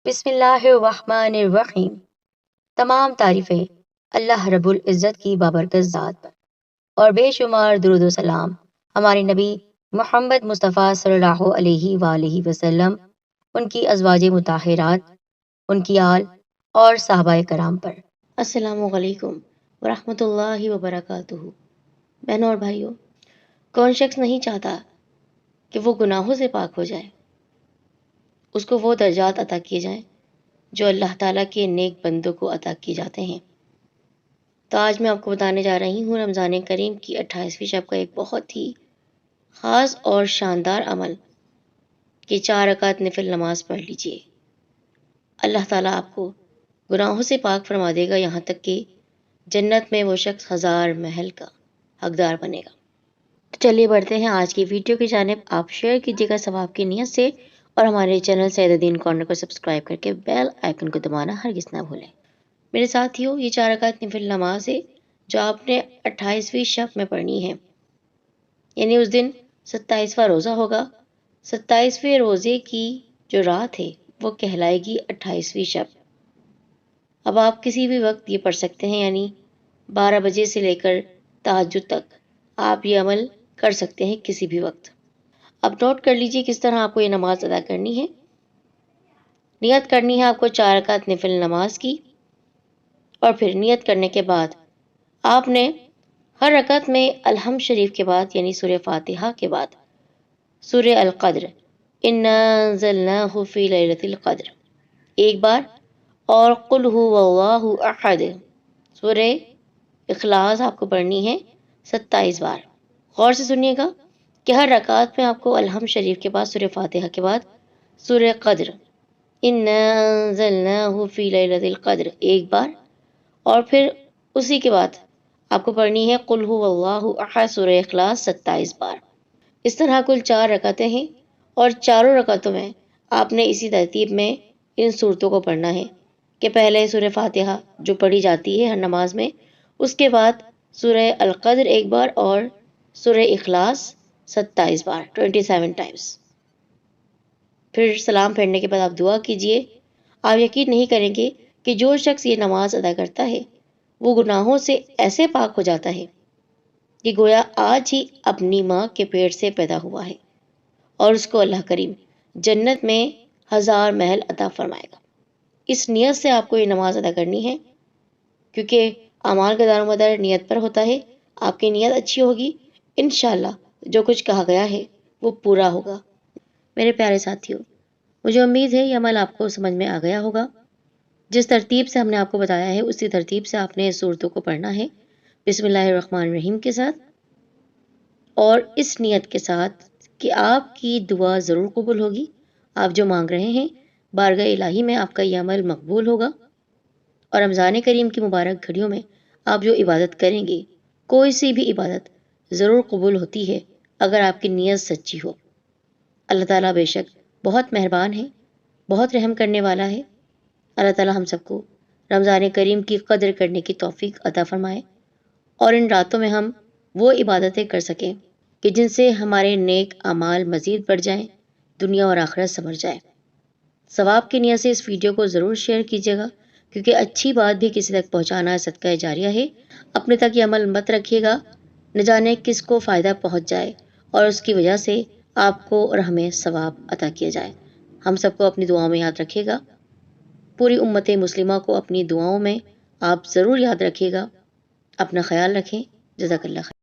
بسم اللہ الرحمن الرحیم۔ تمام تعریفیں اللہ رب العزت کی بابرکت ذات پر، اور بے شمار درود و سلام ہمارے نبی محمد مصطفیٰ صلی اللہ علیہ وآلہ وسلم، ان کی ازواج مطہرات، ان کی آل اور صحابہ کرام پر۔ السلام علیکم ورحمۃ اللہ وبرکاتہ۔ بہنوں اور بھائیوں، کون شخص نہیں چاہتا کہ وہ گناہوں سے پاک ہو جائے، اس کو وہ درجات عطا کیے جائیں جو اللہ تعالیٰ کے نیک بندوں کو عطا کیے جاتے ہیں۔ تو آج میں آپ کو بتانے جا رہی ہوں رمضان کریم کی 28ویں شب کا ایک بہت ہی خاص اور شاندار عمل کہ 4 رکعت نفل نماز پڑھ لیجئے۔ اللہ تعالیٰ آپ کو گناہوں سے پاک فرما دے گا، یہاں تک کہ جنت میں وہ شخص 1000 محل کا حقدار بنے گا۔ تو چلیے بڑھتے ہیں آج کی ویڈیو کی جانب۔ آپ شیئر کیجیے گا ثواب کی نیت سے، اور ہمارے چینل سعید الدین کارنر کو سبسکرائب کر کے بیل آئیکن کو دبانا ہرگز نہ بھولیں۔ میرے ساتھیوں، یہ 4 رکعت نفل نماز ہے جو آپ نے 28ویں شب میں پڑھنی ہے، یعنی اس دن 27واں روزہ ہوگا۔ 27ویں روزے کی جو رات ہے وہ کہلائے گی 28ویں شب۔ اب آپ کسی بھی وقت یہ پڑھ سکتے ہیں، یعنی 12 بجے سے لے کر تہجد تک آپ یہ عمل کر سکتے ہیں کسی بھی وقت۔ اب نوٹ کر لیجئے کس طرح آپ کو یہ نماز ادا کرنی ہے۔ نیت کرنی ہے آپ کو 4 رکعت نفل نماز کی، اور پھر نیت کرنے کے بعد آپ نے ہر رکعت میں الحمد شریف کے بعد، یعنی سورہ فاتحہ کے بعد، سورہ القدر انا انزلناہ فی لیلۃ القدر ایک بار، اور قل ھو اللہ احد سورہ اخلاص آپ کو پڑھنی ہے 27 بار۔ غور سے سنیے گا کہ ہر رکعت میں آپ کو الحمد شریف کے بعد، سورہ فاتحہ کے بعد، سورہ قدر انا انزلناہ فی لیلۃ القدر ایک بار، اور پھر اسی کے بعد آپ کو پڑھنی ہے قل ھو اللہ احد سورہ اخلاص 27 بار۔ اس طرح کل 4 رکعتیں ہیں، اور چاروں رکعتوں میں آپ نے اسی ترتیب میں ان صورتوں کو پڑھنا ہے کہ پہلے سورہ فاتحہ جو پڑھی جاتی ہے ہر نماز میں، اس کے بعد سورہ القدر ایک بار، اور سورہ اخلاص 27 بار، 27 ٹائمز۔ پھر سلام پھیرنے کے بعد آپ دعا کیجئے۔ آپ یقین نہیں کریں گے کہ جو شخص یہ نماز ادا کرتا ہے وہ گناہوں سے ایسے پاک ہو جاتا ہے کہ گویا آج ہی اپنی ماں کے پیٹ سے پیدا ہوا ہے، اور اس کو اللہ کریم جنت میں 1000 محل عطا فرمائے گا۔ اس نیت سے آپ کو یہ نماز ادا کرنی ہے، کیونکہ اعمال کا دار و مدار نیت پر ہوتا ہے۔ آپ کی نیت اچھی ہوگی، انشاءاللہ جو کچھ کہا گیا ہے وہ پورا ہوگا۔ میرے پیارے ساتھیوں، مجھے امید ہے یہ عمل آپ کو سمجھ میں آ گیا ہوگا۔ جس ترتیب سے ہم نے آپ کو بتایا ہے اسی ترتیب سے آپ نے اس صورتوں کو پڑھنا ہے، بسم اللہ الرحمن الرحیم کے ساتھ، اور اس نیت کے ساتھ کہ آپ کی دعا ضرور قبول ہوگی۔ آپ جو مانگ رہے ہیں بارگاہ الہی میں آپ کا یہ عمل مقبول ہوگا، اور رمضان کریم کی مبارک گھڑیوں میں آپ جو عبادت کریں گے، کوئی سی بھی عبادت ضرور قبول ہوتی ہے اگر آپ کی نیت سچی ہو۔ اللہ تعالیٰ بے شک بہت مہربان ہے، بہت رحم کرنے والا ہے۔ اللہ تعالیٰ ہم سب کو رمضان کریم کی قدر کرنے کی توفیق عطا فرمائے، اور ان راتوں میں ہم وہ عبادتیں کر سکیں کہ جن سے ہمارے نیک اعمال مزید بڑھ جائیں، دنیا اور آخرت سنور جائے۔ ثواب کی نیت سے اس ویڈیو کو ضرور شیئر کیجیے گا، کیونکہ اچھی بات بھی کسی تک پہنچانا صدقہ جاریہ ہے۔ اپنے تک یہ عمل مت رکھیے گا، نہ جانے کس کو فائدہ پہنچ جائے اور اس کی وجہ سے آپ کو اور ہمیں ثواب عطا کیا جائے۔ ہم سب کو اپنی دعاؤں میں یاد رکھیے گا، پوری امت مسلمہ کو اپنی دعاؤں میں آپ ضرور یاد رکھیے گا۔ اپنا خیال رکھیں۔ جزاک اللہ خیر۔